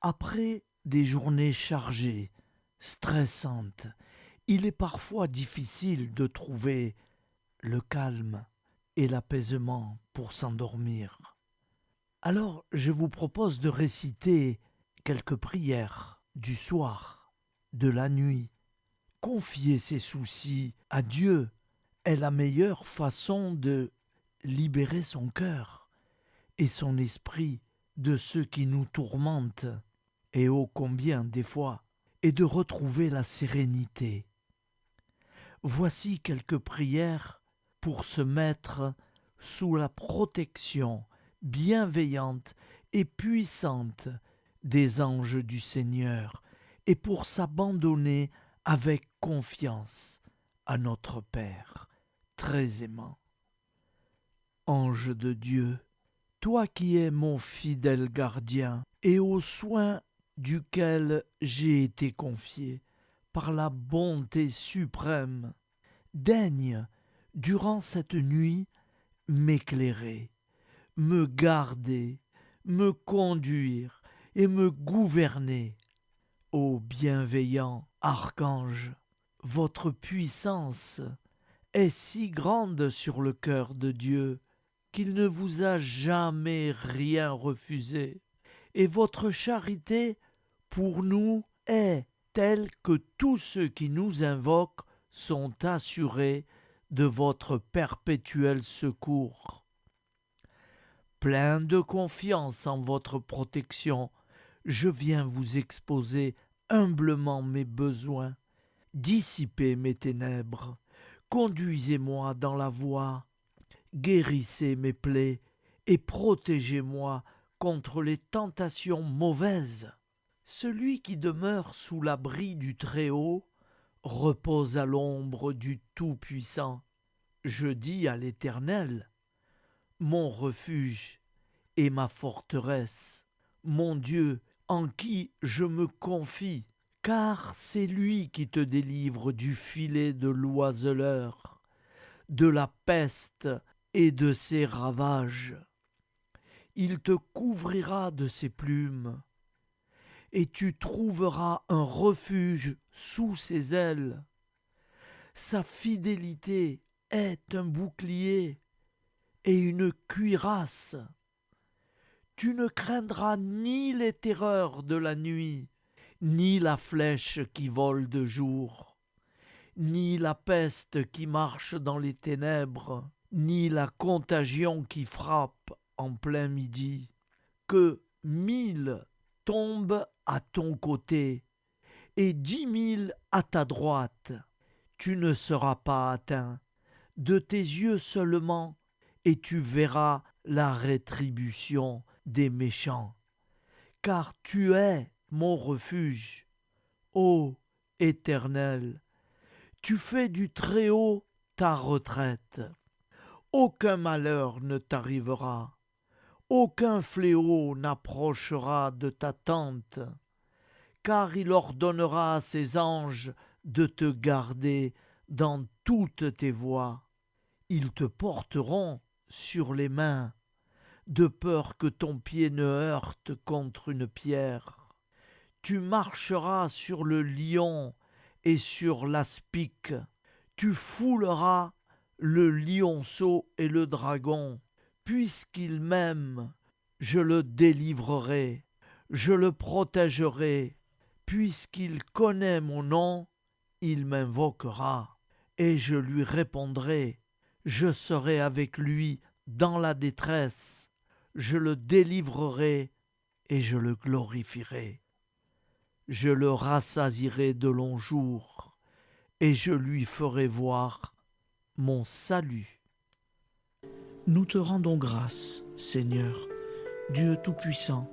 Après des journées chargées, stressantes, il est parfois difficile de trouver le calme et l'apaisement pour s'endormir. Alors je vous propose de réciter quelques prières du soir, de la nuit. Confier ses soucis à Dieu est la meilleure façon de libérer son cœur et son esprit de ce qui nous tourmente, et ô combien des fois, et de retrouver la sérénité. Voici quelques prières pour se mettre sous la protection bienveillante et puissante des anges du Seigneur et pour s'abandonner avec confiance à notre Père très aimant. Ange de Dieu, toi qui es mon fidèle gardien et aux soins duquel j'ai été confié par la bonté suprême, daigne, durant cette nuit, m'éclairer, me garder, me conduire et me gouverner. Ô bienveillant archange, votre puissance est si grande sur le cœur de Dieu qu'il ne vous a jamais rien refusé, et votre charité pour nous est telle que tous ceux qui nous invoquent sont assurés de votre perpétuel secours. Plein de confiance en votre protection, je viens vous exposer humblement mes besoins. Dissipez mes ténèbres, conduisez-moi dans la voie, guérissez mes plaies et protégez-moi contre les tentations mauvaises. Celui qui demeure sous l'abri du Très-Haut repose à l'ombre du Tout-Puissant. Je dis à l'Éternel, mon refuge et ma forteresse, mon Dieu en qui je me confie, car c'est lui qui te délivre du filet de l'oiseleur, de la peste et de ses ravages. Il te couvrira de ses plumes, et tu trouveras un refuge sous ses ailes. Sa fidélité est un bouclier et une cuirasse. Tu ne craindras ni les terreurs de la nuit, ni la flèche qui vole de jour, ni la peste qui marche dans les ténèbres, ni la contagion qui frappe en plein midi. Que 1000 tombent à ton côté et 10 000 à ta droite, tu ne seras pas atteint. De tes yeux seulement, et tu verras la rétribution des méchants. Car tu es mon refuge, ô Éternel. Tu fais du Très-Haut ta retraite. Aucun malheur ne t'arrivera. Aucun fléau n'approchera de ta tente, car il ordonnera à ses anges de te garder dans toutes tes voies. Ils te porteront sur les mains, de peur que ton pied ne heurte contre une pierre. Tu marcheras sur le lion et sur l'aspic. Tu fouleras le lionceau et le dragon. Puisqu'il m'aime, je le délivrerai, je le protégerai. Puisqu'il connaît mon nom, il m'invoquera, et je lui répondrai. Je serai avec lui dans la détresse, je le délivrerai et je le glorifierai. Je le rassasierai de longs jours, et je lui ferai voir mon salut. Nous te rendons grâce, Seigneur, Dieu Tout-Puissant,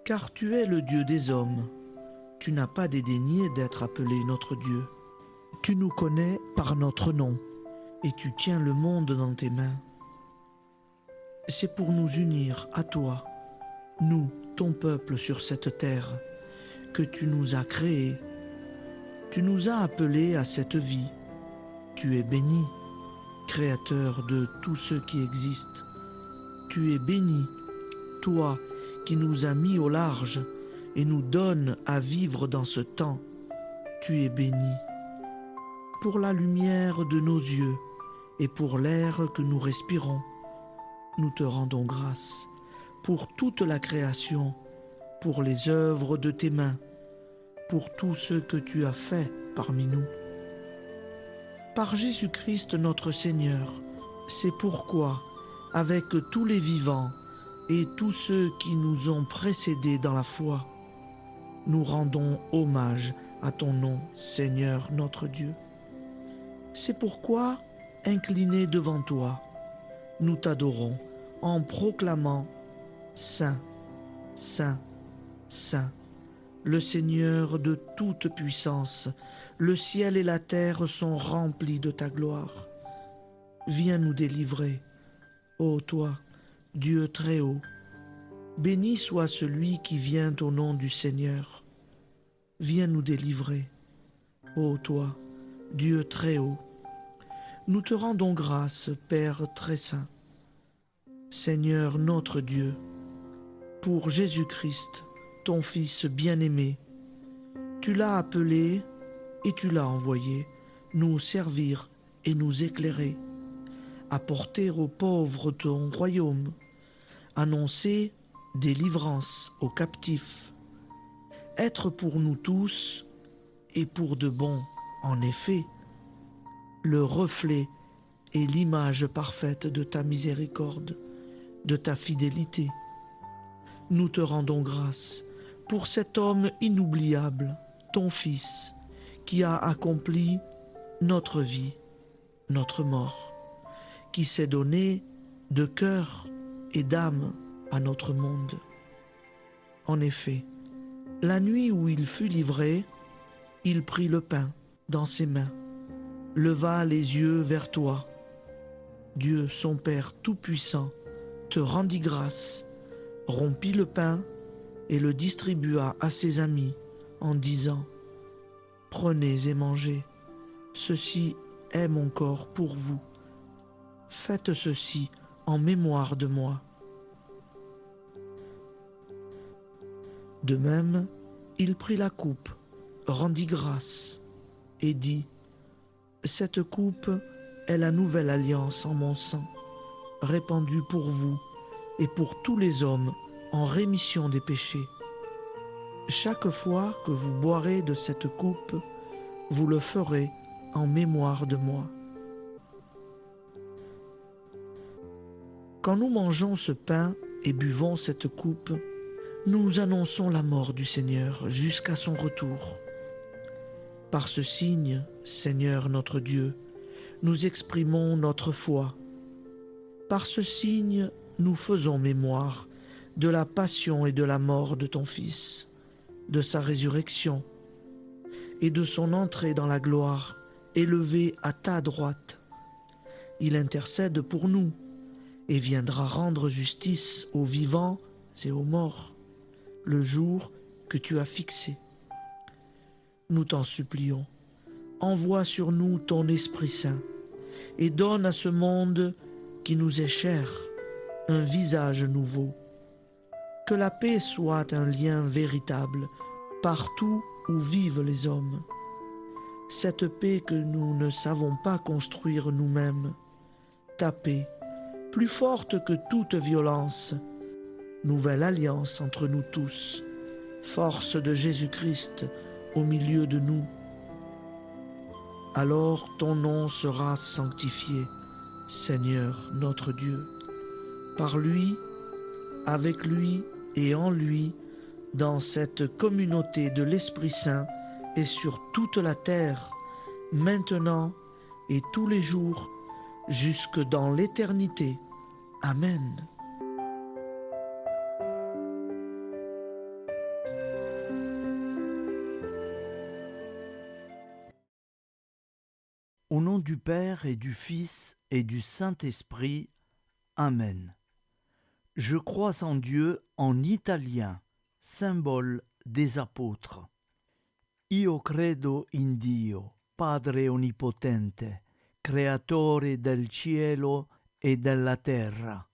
car tu es le Dieu des hommes. Tu n'as pas dédaigné d'être appelé notre Dieu. Tu nous connais par notre nom, et tu tiens le monde dans tes mains. C'est pour nous unir à toi, nous, ton peuple sur cette terre, que tu nous as créés. Tu nous as appelés à cette vie. Tu es béni, Créateur de tout ce qui existe. Tu es béni, toi qui nous as mis au large et nous donne à vivre dans ce temps. Tu es béni. Pour la lumière de nos yeux et pour l'air que nous respirons, nous te rendons grâce. Pour toute la création, pour les œuvres de tes mains, pour tout ce que tu as fait parmi nous. Par Jésus-Christ notre Seigneur, c'est pourquoi, avec tous les vivants et tous ceux qui nous ont précédés dans la foi, nous rendons hommage à ton nom, Seigneur notre Dieu. C'est pourquoi, inclinés devant toi, nous t'adorons en proclamant « Saint, Saint, Saint ». Le Seigneur de toute puissance, le ciel et la terre sont remplis de ta gloire. Viens nous délivrer, ô toi, Dieu très haut. Béni soit celui qui vient au nom du Seigneur. Viens nous délivrer, ô toi, Dieu très haut. Nous te rendons grâce, Père très saint. Seigneur notre Dieu, pour Jésus-Christ, ton Fils bien-aimé, tu l'as appelé et tu l'as envoyé nous servir et nous éclairer, apporter aux pauvres ton royaume, annoncer délivrance aux captifs, être pour nous tous et pour de bon, en effet, le reflet et l'image parfaite de ta miséricorde, de ta fidélité. Nous te rendons grâce pour cet homme inoubliable, ton Fils, qui a accompli notre vie, notre mort, qui s'est donné de cœur et d'âme à notre monde. En effet, la nuit où il fut livré, il prit le pain dans ses mains, leva les yeux vers toi. Dieu, son Père Tout-Puissant, te rendit grâce, rompit le pain et le distribua à ses amis en disant « Prenez et mangez, ceci est mon corps pour vous. Faites ceci en mémoire de moi. » De même, il prit la coupe, rendit grâce et dit « Cette coupe est la nouvelle alliance en mon sang, répandue pour vous et pour tous les hommes en rémission des péchés. Chaque fois que vous boirez de cette coupe, vous le ferez en mémoire de moi. » Quand nous mangeons ce pain et buvons cette coupe, nous annonçons la mort du Seigneur jusqu'à son retour. Par ce signe, Seigneur notre Dieu, nous exprimons notre foi. Par ce signe, nous faisons mémoire de la passion et de la mort de ton Fils, de sa résurrection et de son entrée dans la gloire, élevé à ta droite. Il intercède pour nous et viendra rendre justice aux vivants et aux morts, le jour que tu as fixé. Nous t'en supplions, envoie sur nous ton Esprit Saint et donne à ce monde qui nous est cher un visage nouveau. Que la paix soit un lien véritable partout où vivent les hommes. Cette paix que nous ne savons pas construire nous-mêmes, ta paix, plus forte que toute violence, nouvelle alliance entre nous tous, force de Jésus-Christ au milieu de nous. Alors ton nom sera sanctifié, Seigneur notre Dieu. Par lui, avec lui et en lui, dans cette communauté de l'Esprit Saint et sur toute la terre, maintenant et tous les jours, jusque dans l'éternité. Amen. Au nom du Père et du Fils et du Saint-Esprit. Amen. Je crois en Dieu en italien, symbole des apôtres. Io credo in Dio, Padre Onnipotente, Creatore del cielo e della terra,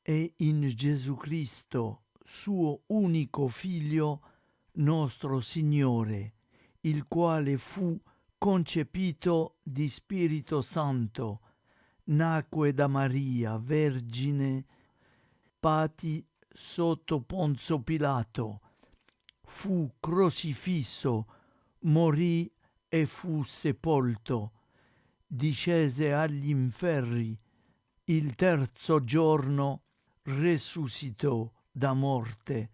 e in Gesù Cristo, suo unico Figlio, nostro Signore, il quale fu concepito di Spirito Santo, nacque da Maria, vergine, patì sotto Ponzio Pilato, fu crocifisso, morì e fu sepolto, discese agli inferni, il terzo giorno resuscitò da morte,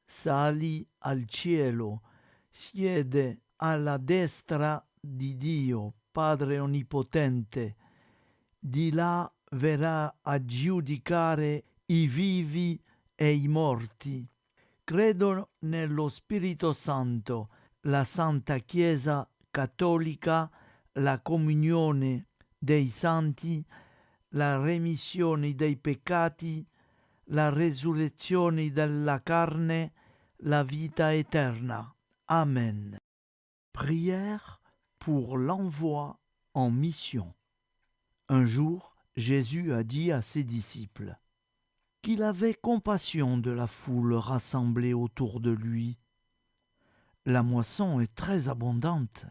salì al cielo, siede alla destra di Dio, Padre Onnipotente, di là verrà a giudicare i vivi e i morti. Credo nello Spirito Santo, la Santa Chiesa Cattolica, la comunione dei santi, la remissione dei peccati, la resurrezione della carne, la vita éternelle. Amen. Prière pour l'envoi en mission. Un jour, Jésus a dit à ses disciples qu'il avait compassion de la foule rassemblée autour de lui. La moisson est très abondante,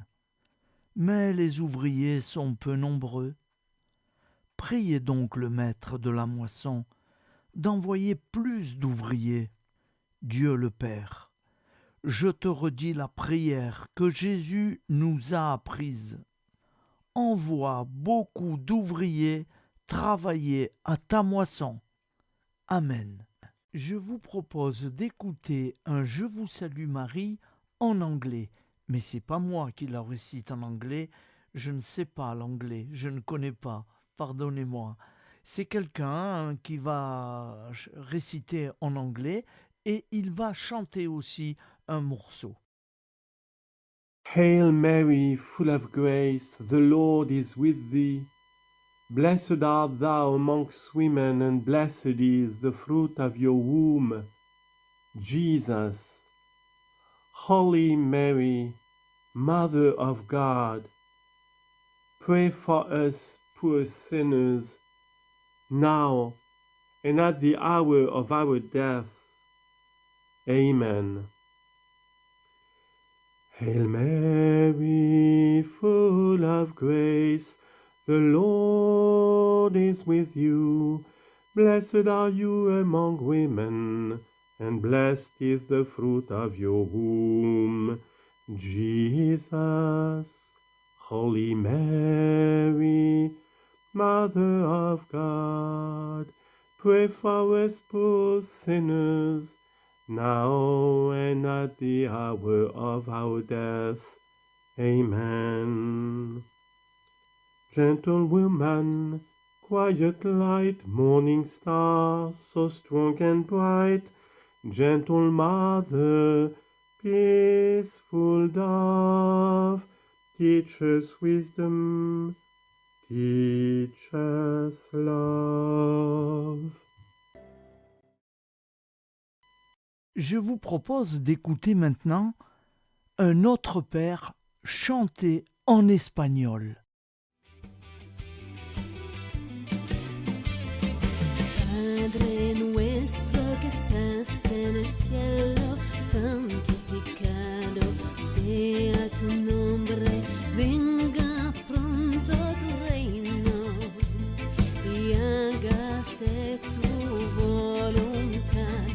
mais les ouvriers sont peu nombreux. Priez donc le maître de la moisson d'envoyer plus d'ouvriers. Dieu le Père, je te redis la prière que Jésus nous a apprise. Envoie beaucoup d'ouvriers travailler à ta moisson. Amen. Je vous propose d'écouter un Je vous salue Marie en anglais. Mais c'est pas moi qui la récite en anglais. Je ne sais pas l'anglais. Je ne connais pas. Pardonnez-moi. C'est quelqu'un qui va réciter en anglais et il va chanter aussi un morceau. Hail Mary, full of grace, the Lord is with thee. Blessed art thou amongst women, and blessed is the fruit of your womb, Jesus. Holy Mary, Mother of God, pray for us poor sinners, now and at the hour of our death. Amen. Hail Mary, full of grace, the Lord is with you. Blessed are you among women, and blessed is the fruit of your womb, Jesus. Holy Mary, Mother of God, pray for us poor sinners, now and at the hour of our death. Amen. Gentle woman, quiet light, morning star, so strong and bright, gentle mother, peaceful dove, teach us wisdom, teach us love. Je vous propose d'écouter maintenant un autre père chanter en espagnol. Padre nuestro que estás en el cielo, santificado sea tu nombre, venga pronto tu reino y hágase tu voluntad,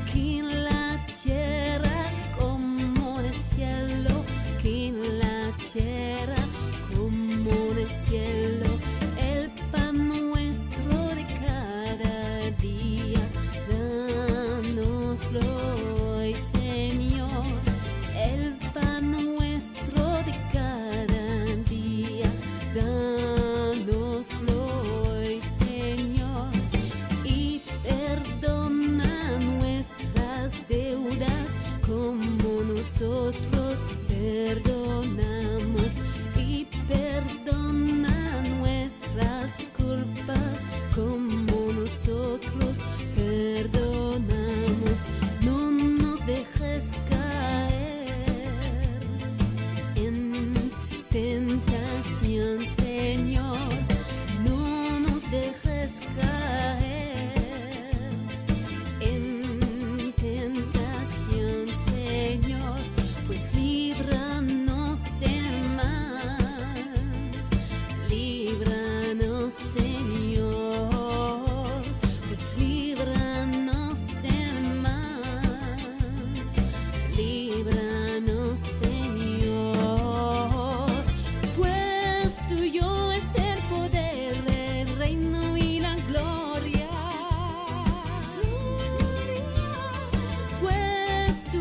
aquí en la tierra como en el cielo, aquí en la tierra como en el cielo. El pan nuestro de cada día, dánoslo hoy, Señor. El pan nuestro de cada día, dánoslo hoy, Señor. Y perdona nuestras deudas como nosotros perdonamos. Y perdona nuestras culpas como nosotros perdonamos. No nos dejes caer en tentación, Señor. No nos dejes caer en tentación, Señor.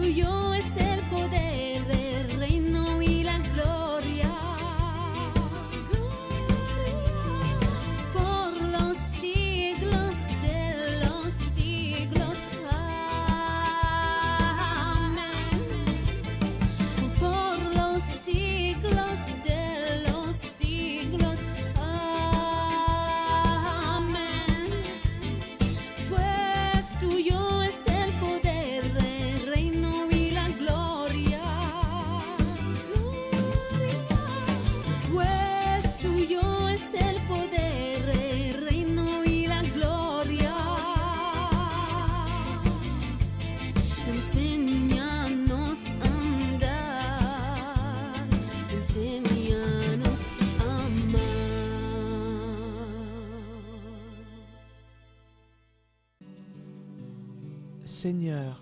tuyo es el poder, el reino y la gloria. Por los siglos de los siglos. Amén. Por los siglos de los siglos. Amén. Pues tuyo es el poder, el reino y la gloria. Pues tuyo es el poder, el reino y la gloria. Enséñanos a andar, enséñanos a amar. Seigneur,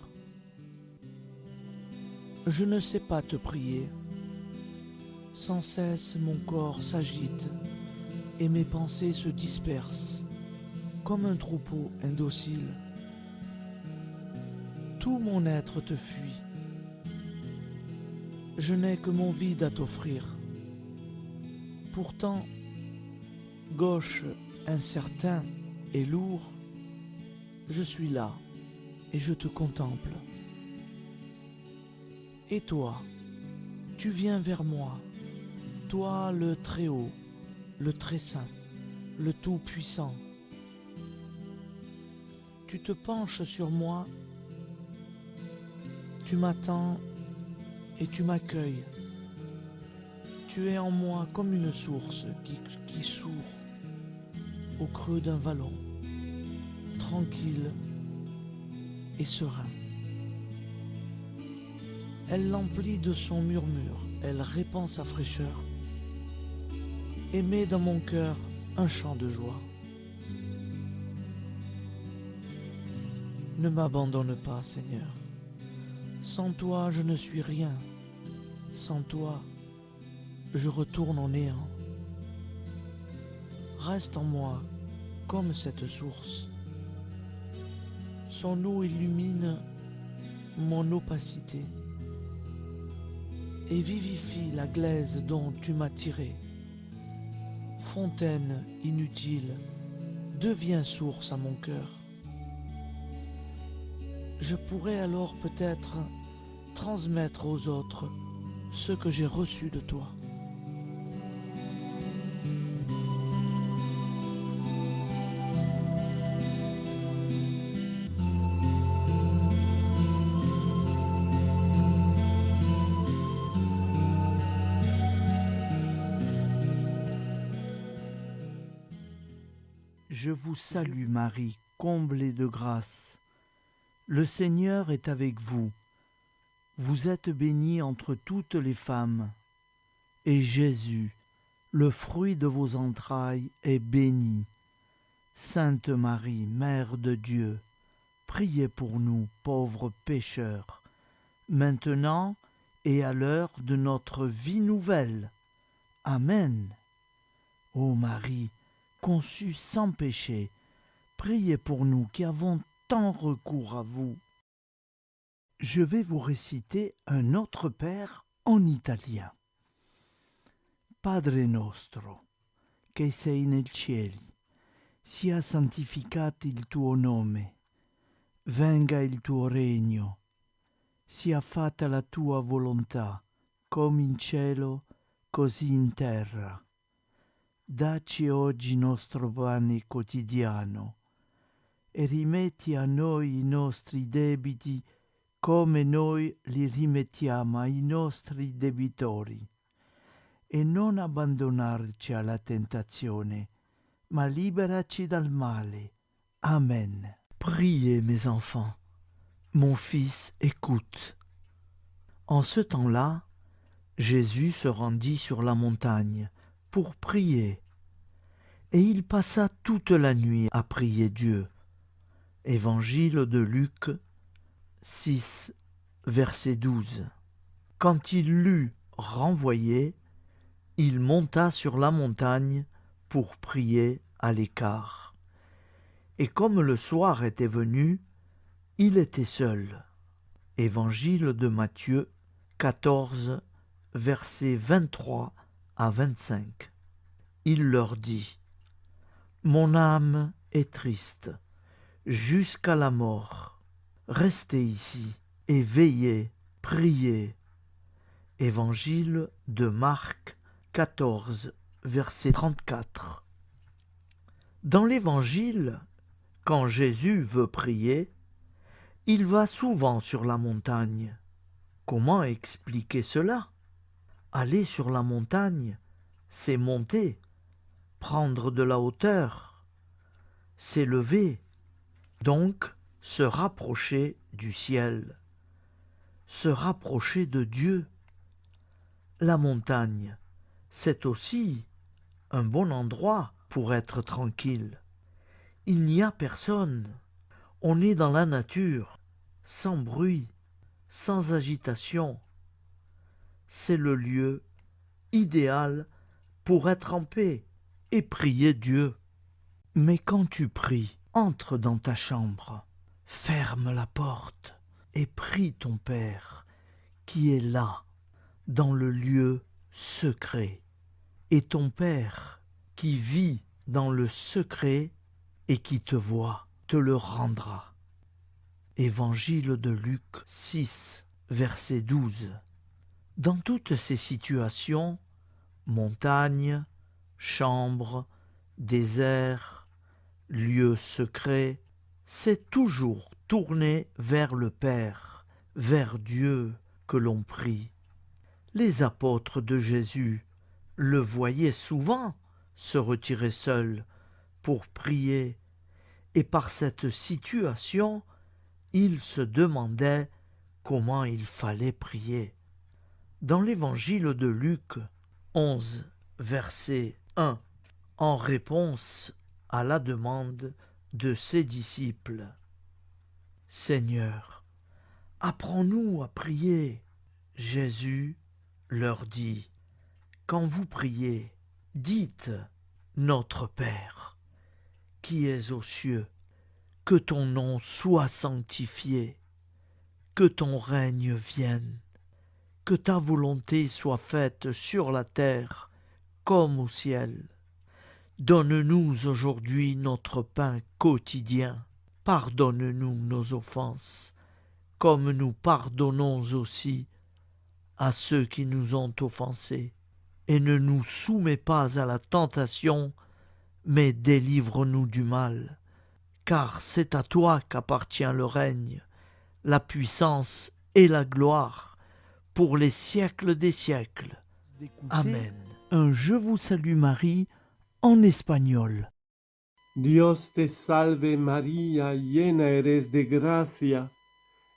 je ne sais pas te prier. Sans cesse mon corps s'agite et mes pensées se dispersent comme un troupeau indocile. Tout mon être te fuit. Je n'ai que mon vide à t'offrir. Pourtant, gauche, incertain et lourd, je suis là et je te contemple. Et toi, tu viens vers moi, toi le Très-Haut, le Très-Saint, le Tout-Puissant. Tu te penches sur moi, tu m'attends et tu m'accueilles. Tu es en moi comme une source qui sourd au creux d'un vallon, tranquille et serein. Elle l'emplit de son murmure, elle répand sa fraîcheur et met dans mon cœur un chant de joie. Ne m'abandonne pas, Seigneur. Sans toi, je ne suis rien. Sans toi, je retourne au néant. Reste en moi comme cette source. Son eau illumine mon opacité et vivifie la glaise dont tu m'as tiré. Fontaine inutile, deviens source à mon cœur. Je pourrais alors peut-être transmettre aux autres ce que j'ai reçu de toi. Je vous salue Marie, comblée de grâce. Le Seigneur est avec vous. Vous êtes bénie entre toutes les femmes. Et Jésus, le fruit de vos entrailles, est béni. Sainte Marie, Mère de Dieu, priez pour nous, pauvres pécheurs, maintenant et à l'heure de notre vie nouvelle. Amen. Ô Marie, conçue sans péché, priez pour nous qui avons tant recours à vous. Je vais vous réciter un autre Père en italien. Padre nostro, che sei nel cieli, sia santificato il tuo nome, venga il tuo regno, sia fatta la tua volontà, come in cielo, così in terra. Dacci oggi nostro pane quotidiano e rimetti a noi i nostri debiti come noi li rimettiamo ai nostri debitori. E non abbandonarci alla tentazione, ma liberaci dal male. Amen. Priez, mes enfants. Mon fils, écoute. En ce temps-là, Jésus se rendit sur la montagne pour prier, et il passa toute la nuit à prier Dieu. Évangile de Luc 6, verset 12. Quand il l'eut renvoyé, il monta sur la montagne pour prier à l'écart. Et comme le soir était venu, il était seul. Évangile de Matthieu 14, versets 23 à 25. Il leur dit : Mon âme est triste jusqu'à la mort. Restez ici et veillez, priez. Évangile de Marc 14, verset 34. Dans l'Évangile, quand Jésus veut prier, il va souvent sur la montagne. Comment expliquer cela ? Aller sur la montagne, c'est monter, prendre de la hauteur, s'élever, donc se rapprocher du ciel, se rapprocher de Dieu. La montagne, c'est aussi un bon endroit pour être tranquille. Il n'y a personne. On est dans la nature, sans bruit, sans agitation. C'est le lieu idéal pour être en paix et prier Dieu. Mais quand tu pries, entre dans ta chambre, ferme la porte et prie ton Père qui est là, dans le lieu secret. Et ton Père qui vit dans le secret et qui te voit, te le rendra. Évangile de Luc 6, verset 12. Dans toutes ces situations, montagne, chambre, désert, lieu secret, c'est toujours tourné vers le Père, vers Dieu que l'on prie. Les apôtres de Jésus le voyaient souvent se retirer seul pour prier, et par cette situation, ils se demandaient comment il fallait prier. Dans l'Évangile de Luc 11, verset 1, en réponse à la demande de ses disciples, « Seigneur, apprends-nous à prier. » Jésus leur dit, « Quand vous priez, dites, Notre Père, qui es aux cieux, que ton nom soit sanctifié, que ton règne vienne, que ta volonté soit faite sur la terre comme au ciel. Donne-nous aujourd'hui notre pain quotidien. Pardonne-nous nos offenses, comme nous pardonnons aussi à ceux qui nous ont offensés. Et ne nous soumets pas à la tentation, mais délivre-nous du mal. Car c'est à toi qu'appartient le règne, la puissance et la gloire, pour les siècles des siècles. Amen. Un Je vous salue Marie en espagnol. Dios te salve María, llena eres de gracia.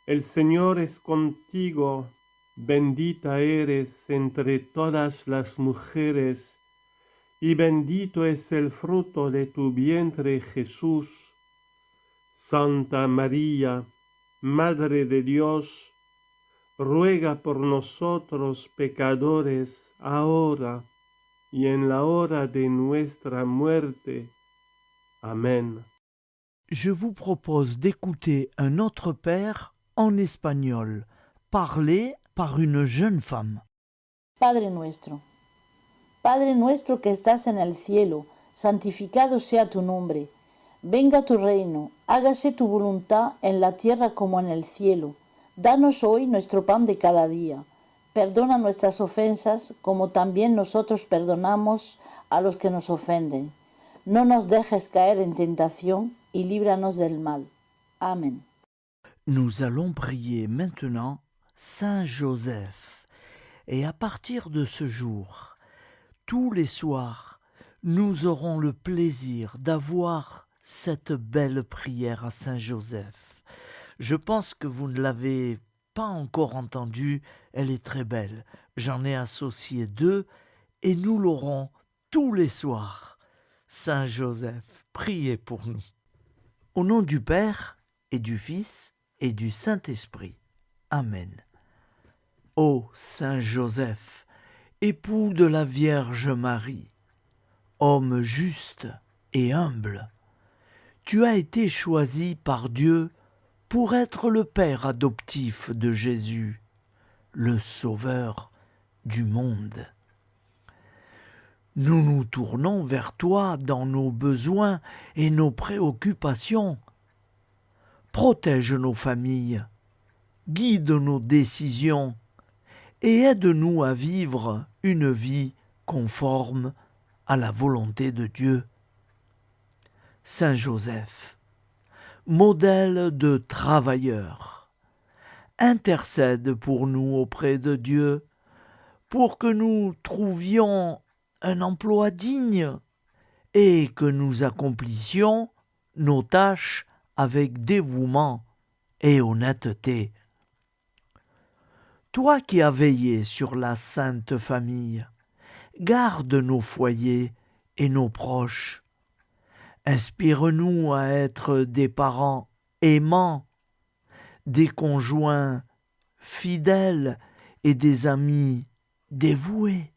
El Señor es contigo, bendita eres entre todas las mujeres, y bendito es el fruto de tu vientre Jesús. Santa María, Madre de Dios, ruega por nosotros pecadores, ahora y en la hora de nuestra muerte. Amen. Je vous propose d'écouter un autre père en espagnol, parlé par une jeune femme. Padre nuestro que estás en el cielo, santificado sea tu nombre. Venga tu reino, hágase tu voluntad en la tierra como en el cielo. Danos hoy nuestro pan de cada día. Perdona nuestras ofensas, como también nosotros perdonamos a los que nos ofenden. No nos dejes caer en tentación y líbranos del mal. Amen. Nous allons prier maintenant Saint Joseph. Et à partir de ce jour, tous les soirs, nous aurons le plaisir d'avoir cette belle prière à Saint Joseph. Je pense que vous ne l'avez pas encore entendue, elle est très belle. J'en ai associé 2 et nous l'aurons tous les soirs. Saint Joseph, priez pour nous. Au nom du Père et du Fils et du Saint-Esprit. Amen. Ô Saint Joseph, époux de la Vierge Marie, homme juste et humble, tu as été choisi par Dieu pour être le père adoptif de Jésus, le Sauveur du monde. Nous nous tournons vers toi dans nos besoins et nos préoccupations. Protège nos familles, guide nos décisions et aide-nous à vivre une vie conforme à la volonté de Dieu. Saint Joseph, modèle de travailleur, intercède pour nous auprès de Dieu pour que nous trouvions un emploi digne et que nous accomplissions nos tâches avec dévouement et honnêteté. Toi qui as veillé sur la Sainte Famille, garde nos foyers et nos proches. Inspire-nous à être des parents aimants, des conjoints fidèles et des amis dévoués.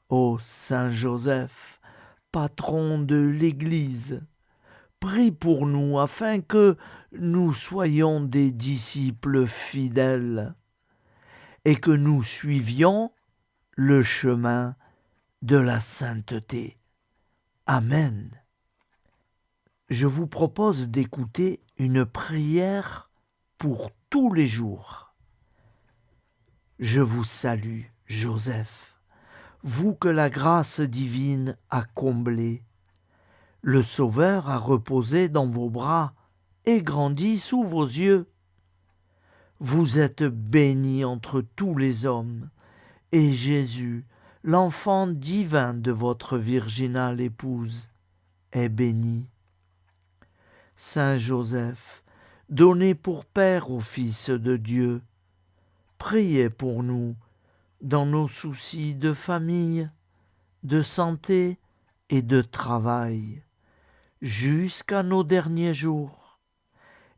Ô Saint Joseph, patron de l'Église, prie pour nous afin que nous soyons des disciples fidèles et que nous suivions le chemin de la sainteté. Amen. Je vous propose d'écouter une prière pour tous les jours. Je vous salue, Joseph, vous que la grâce divine a comblé. Le Sauveur a reposé dans vos bras et grandi sous vos yeux. Vous êtes bénie entre tous les hommes, et Jésus, l'enfant divin de votre virginale épouse, est béni. Saint Joseph, donné pour Père au Fils de Dieu, priez pour nous dans nos soucis de famille, de santé et de travail, jusqu'à nos derniers jours,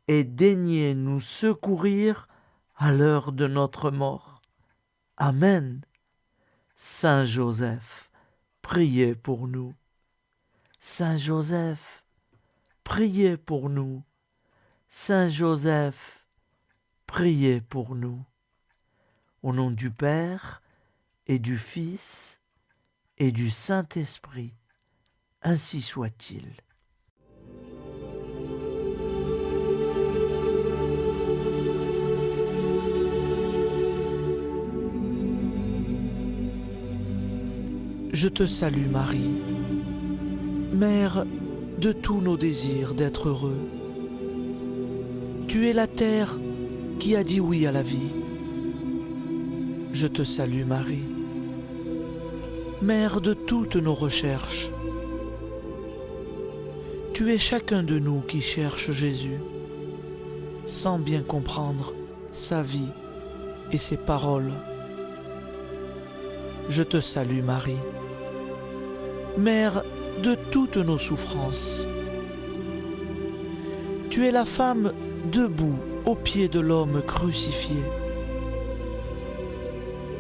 et daignez nous secourir à l'heure de notre mort. Amen. Saint Joseph, priez pour nous. Saint Joseph, priez pour nous. Saint Joseph, priez pour nous. Au nom du Père et du Fils et du Saint-Esprit, ainsi soit-il. Je te salue Marie, Mère de tous nos désirs d'être heureux. Tu es la terre qui a dit oui à la vie. Je te salue Marie, Mère de toutes nos recherches. Tu es chacun de nous qui cherche Jésus, sans bien comprendre sa vie et ses paroles. Je te salue Marie, Mère de toutes nos souffrances. Tu es la femme debout aux pieds de l'homme crucifié.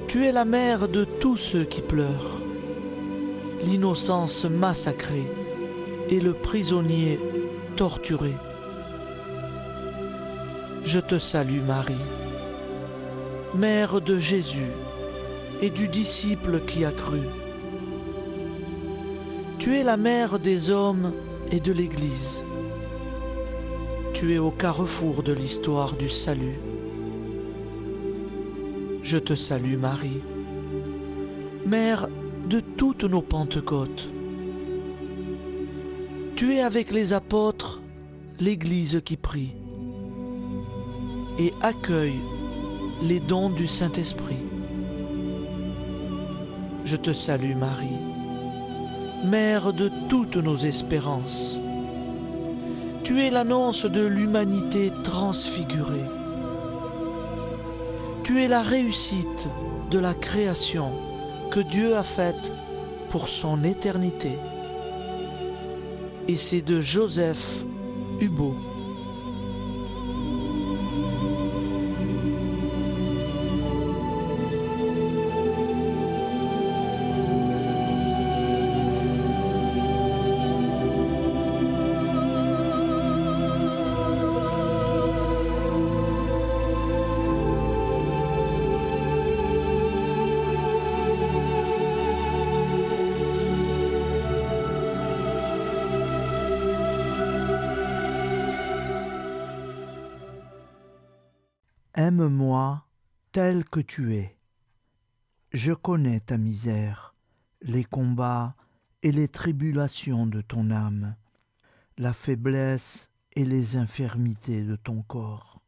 Tu es la mère de tous ceux qui pleurent, l'innocence massacrée et le prisonnier torturé. Je te salue Marie, Mère de Jésus et du disciple qui a cru. Tu es la mère des hommes et de l'Église. Tu es au carrefour de l'histoire du salut. Je te salue Marie, Mère de toutes nos Pentecôtes. Tu es avec les apôtres l'Église qui prie et accueille les dons du Saint-Esprit. Je te salue Marie, Mère de toutes nos espérances. Tu es l'annonce de l'humanité transfigurée. Tu es la réussite de la création que Dieu a faite pour son éternité. Et c'est de Joseph Hubaut. Aime-moi tel que tu es. Je connais ta misère, les combats et les tribulations de ton âme, la faiblesse et les infirmités de ton corps.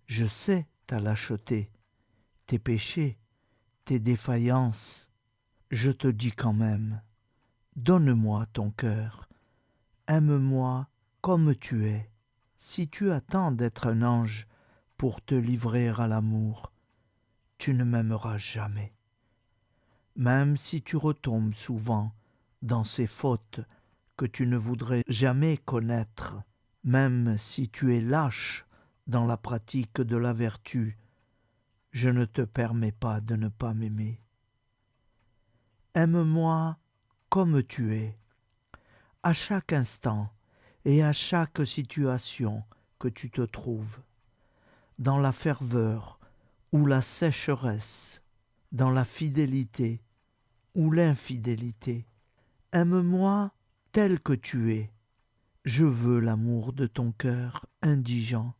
Je sais ta lâcheté, tes péchés, tes défaillances. Je te dis quand même, donne-moi ton cœur, aime-moi comme tu es. Si tu attends d'être un ange pour te livrer à l'amour, tu ne m'aimeras jamais. Même si tu retombes souvent dans ces fautes que tu ne voudrais jamais connaître, même si tu es lâche dans la pratique de la vertu, je ne te permets pas de ne pas m'aimer. Aime-moi comme tu es, à chaque instant et à chaque situation que tu te trouves, dans la ferveur ou la sécheresse, dans la fidélité ou l'infidélité. Aime-moi tel que tu es. Je veux l'amour de ton cœur indigent.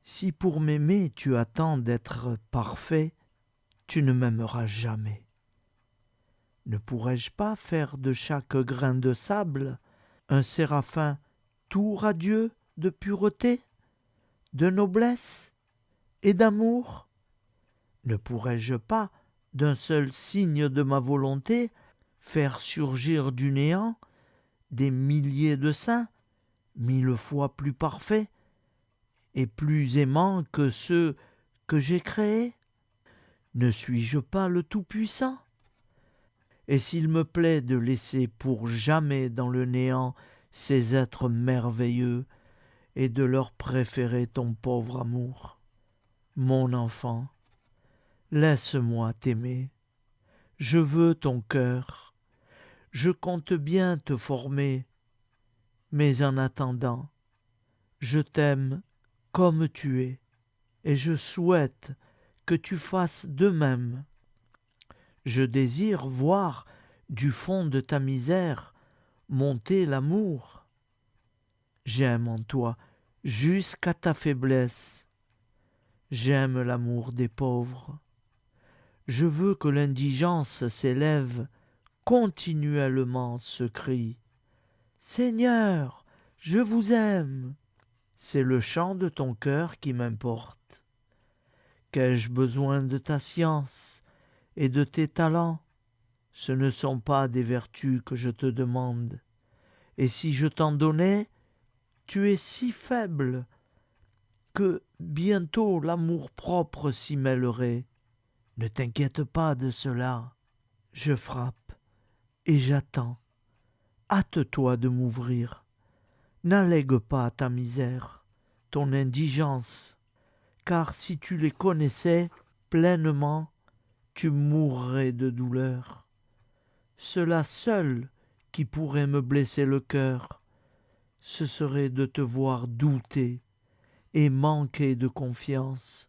Si pour m'aimer tu attends d'être parfait, tu ne m'aimeras jamais. Ne pourrais-je pas faire de chaque grain de sable un séraphin tout radieux de pureté, de noblesse et d'amour? Ne pourrais-je pas, d'un seul signe de ma volonté, faire surgir du néant des milliers de saints, 1000 fois plus parfaits et plus aimants que ceux que j'ai créés? Ne suis-je pas le Tout-Puissant? Et s'il me plaît de laisser pour jamais dans le néant ces êtres merveilleux et de leur préférer ton pauvre amour, mon enfant, laisse-moi t'aimer. Je veux ton cœur. Je compte bien te former, mais en attendant, je t'aime comme tu es, et je souhaite que tu fasses de même. Je désire voir du fond de ta misère monter l'amour. J'aime en toi jusqu'à ta faiblesse. J'aime l'amour des pauvres. Je veux que l'indigence s'élève continuellement ce cri. Seigneur, je vous aime. C'est le chant de ton cœur qui m'importe. Qu'ai-je besoin de ta science et de tes talents? Ce ne sont pas des vertus que je te demande. Et si je t'en donnais, tu es si faible que bientôt l'amour-propre s'y mêlerait. Ne t'inquiète pas de cela. Je frappe et j'attends. Hâte-toi de m'ouvrir. N'allègue pas ta misère, ton indigence, car si tu les connaissais pleinement, tu mourrais de douleur. Cela seul qui pourrait me blesser le cœur, ce serait de te voir douter et manquer de confiance.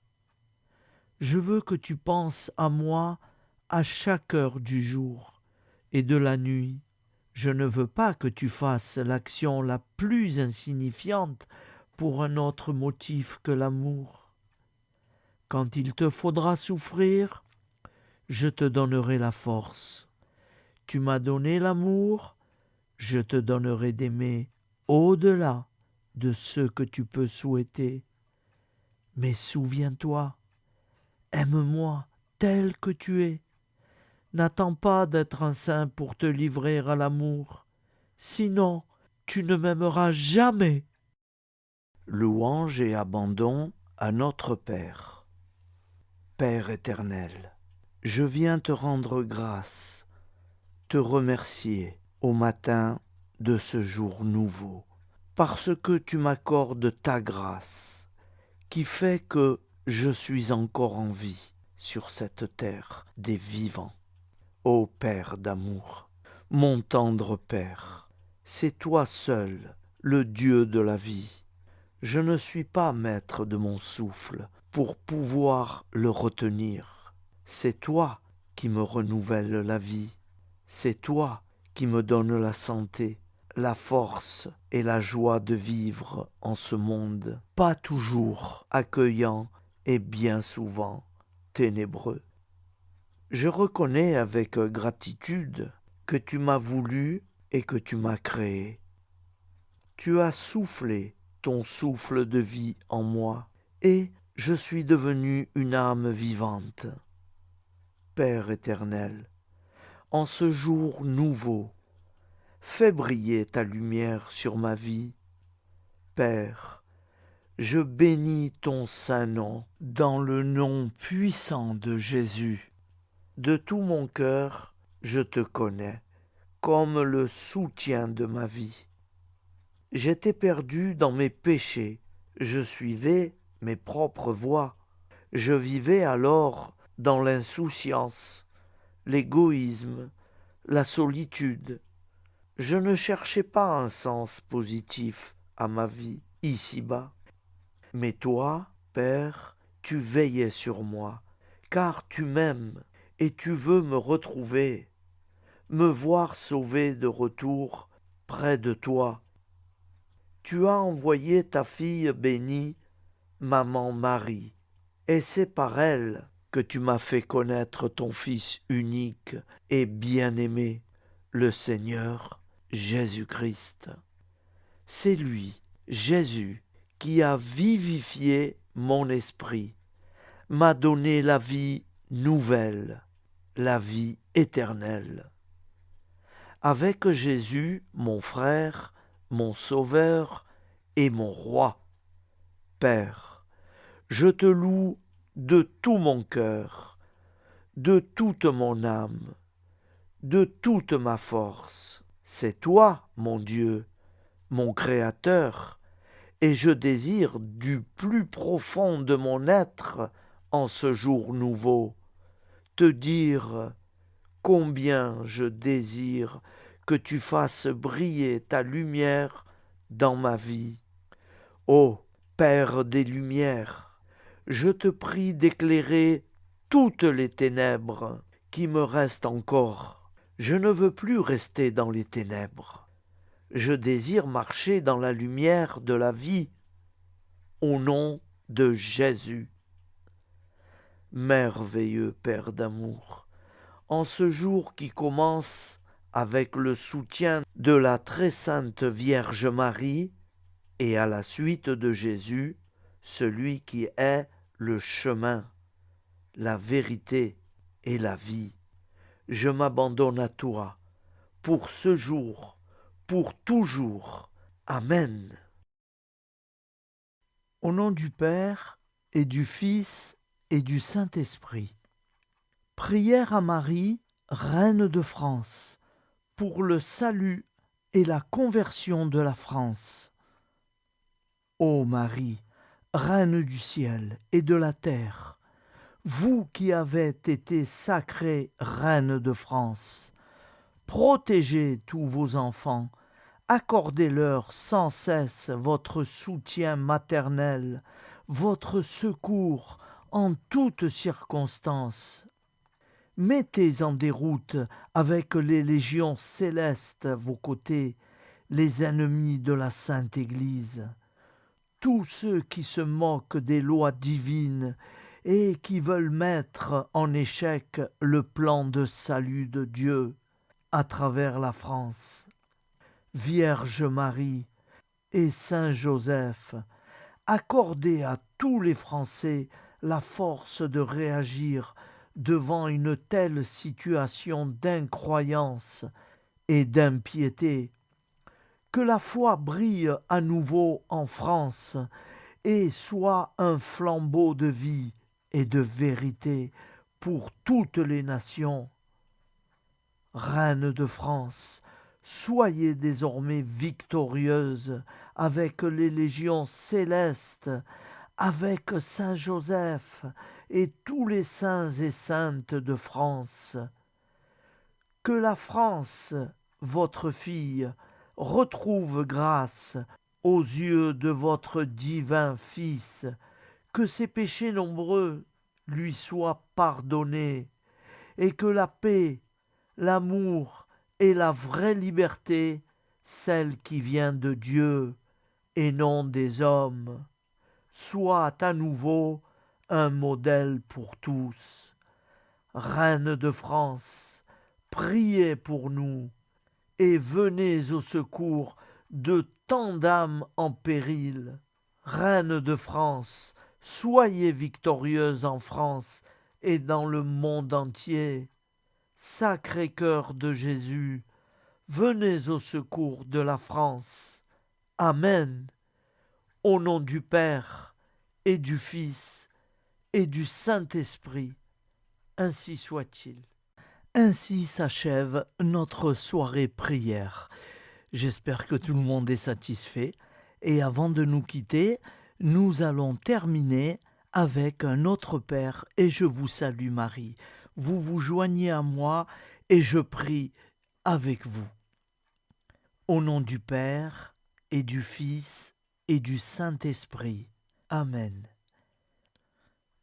Je veux que tu penses à moi à chaque heure du jour et de la nuit. Je ne veux pas que tu fasses l'action la plus insignifiante pour un autre motif que l'amour. Quand il te faudra souffrir, je te donnerai la force. Tu m'as donné l'amour, je te donnerai d'aimer au-delà de ce que tu peux souhaiter. Mais souviens-toi, aime-moi tel que tu es. N'attends pas d'être un saint pour te livrer à l'amour, sinon tu ne m'aimeras jamais. Louange et abandon à notre Père. Père éternel, je viens te rendre grâce, te remercier au matin de ce jour nouveau, parce que tu m'accordes ta grâce, qui fait que je suis encore en vie sur cette terre des vivants. Ô Père d'amour, mon tendre Père, c'est toi seul, le Dieu de la vie. Je ne suis pas maître de mon souffle pour pouvoir le retenir. C'est toi qui me renouvelle la vie. C'est toi qui me donne la santé, la force et la joie de vivre en ce monde, pas toujours accueillant est bien souvent ténébreux. Je reconnais avec gratitude que tu m'as voulu et que tu m'as créé. Tu as soufflé ton souffle de vie en moi et je suis devenu une âme vivante. Père éternel, en ce jour nouveau, fais briller ta lumière sur ma vie. Père, je bénis ton saint nom dans le nom puissant de Jésus. De tout mon cœur, je te connais comme le soutien de ma vie. J'étais perdu dans mes péchés, je suivais mes propres voies. Je vivais alors dans l'insouciance, l'égoïsme, la solitude. Je ne cherchais pas un sens positif à ma vie ici-bas. Mais toi, Père, tu veillais sur moi, car tu m'aimes et tu veux me retrouver, me voir sauvé de retour près de toi. Tu as envoyé ta fille bénie, maman Marie, et c'est par elle que tu m'as fait connaître ton Fils unique et bien-aimé, le Seigneur Jésus-Christ. C'est lui, Jésus, qui a vivifié mon esprit, m'a donné la vie nouvelle, la vie éternelle. Avec Jésus, mon frère, mon Sauveur et mon Roi, Père, je te loue de tout mon cœur, de toute mon âme, de toute ma force. C'est toi, mon Dieu, mon Créateur, et je désire du plus profond de mon être, en ce jour nouveau, te dire combien je désire que tu fasses briller ta lumière dans ma vie. Ô Père des Lumières, je te prie d'éclairer toutes les ténèbres qui me restent encore. Je ne veux plus rester dans les ténèbres. Je désire marcher dans la lumière de la vie, au nom de Jésus. Merveilleux Père d'amour, en ce jour qui commence avec le soutien de la très sainte Vierge Marie et à la suite de Jésus, celui qui est le chemin, la vérité et la vie, je m'abandonne à toi pour ce jour, pour toujours. Amen. Au nom du Père et du Fils et du Saint-Esprit. Prière à Marie, Reine de France, pour le salut et la conversion de la France. Ô Marie, Reine du ciel et de la terre, vous qui avez été sacrée Reine de France, protégez tous vos enfants, accordez-leur sans cesse votre soutien maternel, votre secours en toutes circonstances. Mettez en déroute avec les légions célestes à vos côtés les ennemis de la Sainte Église, tous ceux qui se moquent des lois divines et qui veulent mettre en échec le plan de salut de Dieu à travers la France. Vierge Marie et Saint Joseph, accordez à tous les Français la force de réagir devant une telle situation d'incroyance et d'impiété. Que la foi brille à nouveau en France et soit un flambeau de vie et de vérité pour toutes les nations. Reine de France, soyez désormais victorieuse avec les légions célestes, avec Saint Joseph et tous les saints et saintes de France. Que la France, votre fille, retrouve grâce aux yeux de votre divin Fils, que ses péchés nombreux lui soient pardonnés, et que la paix, l'amour et la vraie liberté, celle qui vient de Dieu et non des hommes, soient à nouveau un modèle pour tous. Reine de France, priez pour nous et venez au secours de tant d'âmes en péril. Reine de France, soyez victorieuse en France et dans le monde entier. Sacré-Cœur de Jésus, venez au secours de la France. Amen. Au nom du Père et du Fils et du Saint-Esprit, ainsi soit-il. Ainsi s'achève notre soirée prière. J'espère que tout le monde est satisfait. Et avant de nous quitter, nous allons terminer avec un autre Père et je vous salue Marie. Vous vous joignez à moi et je prie avec vous. Au nom du Père et du Fils et du Saint-Esprit. Amen.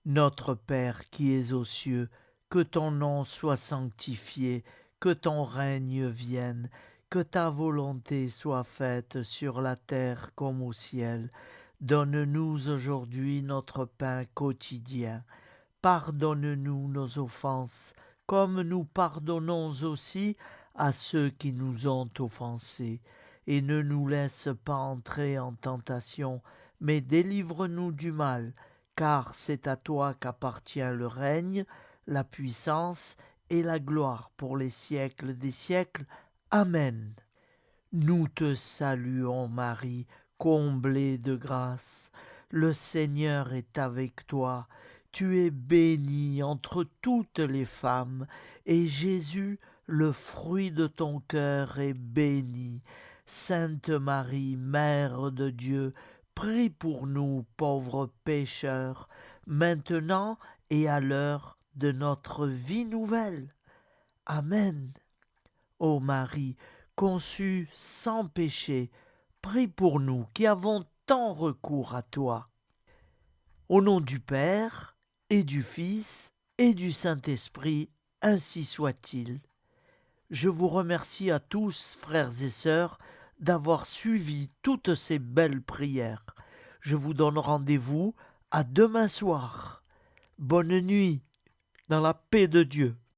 Notre Père qui es aux cieux, que ton nom soit sanctifié, que ton règne vienne, que ta volonté soit faite sur la terre comme au ciel. Donne-nous aujourd'hui notre pain quotidien. Pardonne-nous nos offenses, comme nous pardonnons aussi à ceux qui nous ont offensés. Et ne nous laisse pas entrer en tentation, mais délivre-nous du mal, car c'est à toi qu'appartient le règne, la puissance et la gloire pour les siècles des siècles. Amen. Nous te saluons Marie, comblée de grâce. Le Seigneur est avec toi. Tu es bénie entre toutes les femmes, et Jésus, le fruit de ton cœur, est béni. Sainte Marie, Mère de Dieu, prie pour nous pauvres pécheurs, maintenant et à l'heure de notre vie nouvelle. Amen. Ô Marie, conçue sans péché, prie pour nous qui avons tant recours à toi. Au nom du Père et du Fils et du Saint-Esprit, ainsi soit-il. Je vous remercie à tous, frères et sœurs, d'avoir suivi toutes ces belles prières. Je vous donne rendez-vous à demain soir. Bonne nuit, dans la paix de Dieu.